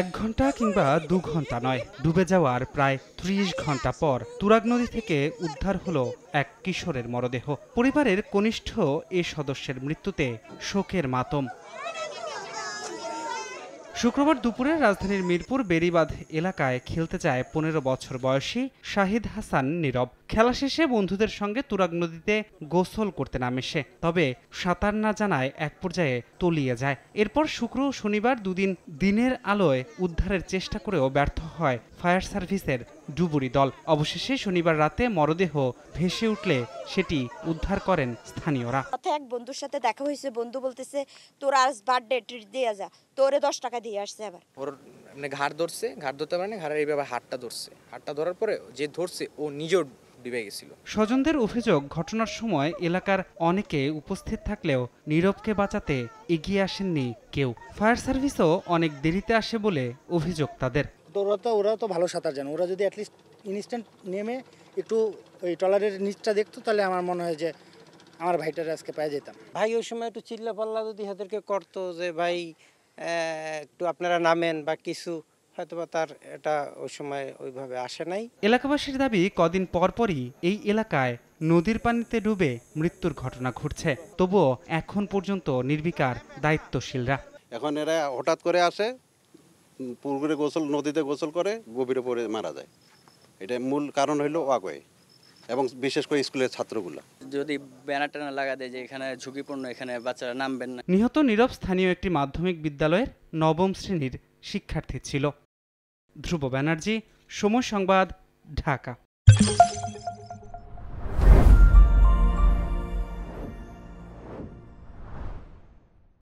1 ঘন্টা কিংবা 2 ঘন্টা নয়, ডুবে যাওয়ার প্রায় 30 ঘন্টা পর তুরাগ নদী থেকে উদ্ধার হলো এক কিশোরের মরদেহ। পরিবারের কনিষ্ঠ এ সদস্যের মৃত্যুতে শোকের মাতম। শুক্রবার দুপুরে রাজধানীর মিরপুর বেড়িবাঁধ এলাকায় খেলতে যায় 15 বছর বয়সী শাহিদ হাসান নীরব। খেলা শেষে বন্ধুদের সঙ্গে তুরাগ নদীতে গোসল করতে নামে সে, তবে সাঁতার না জানায় এক পর্যায়ে তলিয়ে যায়। এরপর শুক্র ও শনিবার দুদিন দিনের আলোয় উদ্ধারের চেষ্টা করেও ব্যর্থ হয় ফায়ার সার্ভিসের ডুবুরি দল। অবশেষে শনিবার রাতে মরদেহ ভেসে উঠলে সেটি উদ্ধার করেন স্থানীয়রা। এক বন্ধুর সাথে দেখা হয়েছে, বন্ধু বলতেছে তোর আজ বার্থডে ট্রিট দিয়ে যা, তোরে 10 টাকা দিয়ে আসছে। আবার ওর মানে ঘাড় ধরছে, ঘাড় ধরতে পারে না, ঘাড়ের এইভাবে হাতটা ধরছে, হাতটা ধরার পরে যে ধরছে ও নিজেও ডুবে গেছিল। স্বজনদের অভিযোগ, ঘটনার সময় এলাকার অনেকে উপস্থিত থাকলেও নীরবকে বাঁচাতে এগিয়ে আসেননি কেউ। ফায়ার সার্ভিসও অনেক দেরিতে আসে বলে অভিযোগ তাদের। ওরা তো ভালো সাঁতার জানে, ওরা যদি অ্যাটলিস্ট ইনস্ট্যান্ট নেমে একটু ওই ট্রলারের নিচটা দেখতো, তাহলে আমার মনে হয় যে আমার ভাইটার আজকে পেয়ে যেতাম। ভাই ওই সময় একটু চিল্লা পাল্লা যদি হাদেরকে করতো যে ভাই একটু আপনারা নামেন বা কিছু, হয়তোবা তার এটা ওই সময় ওইভাবে আসে নাই। এলাকাবাসীর দাবি, কদিন পরপরই এই এলাকায় নদীর পানিতে ডুবে মৃত্যুর ঘটনা ঘটছে, তবুও এখন পর্যন্ত নির্বিকার দায়িত্বশীলরা। এখন এরা হঠাৎ করে আসে, পুকুরে গোসল, নদীতে গোসল করে গভীরে পড়ে মারা যায়। এটা মূল কারণ হইল ওয়াকওয়ে, এবং বিশেষ করে স্কুলের ছাত্রগুলা যদি ব্যানার টানা লাগা দেয় যে এখানে ঝুঁকিপূর্ণ, এখানে বাচ্চারা নামবেন না। নিহত নীরব স্থানীয় একটি মাধ্যমিক বিদ্যালয়ের 9ম শ্রেণীর শিক্ষার্থী ছিল। ধ্রুব ব্যানার্জি, সময় সংবাদ, ঢাকা।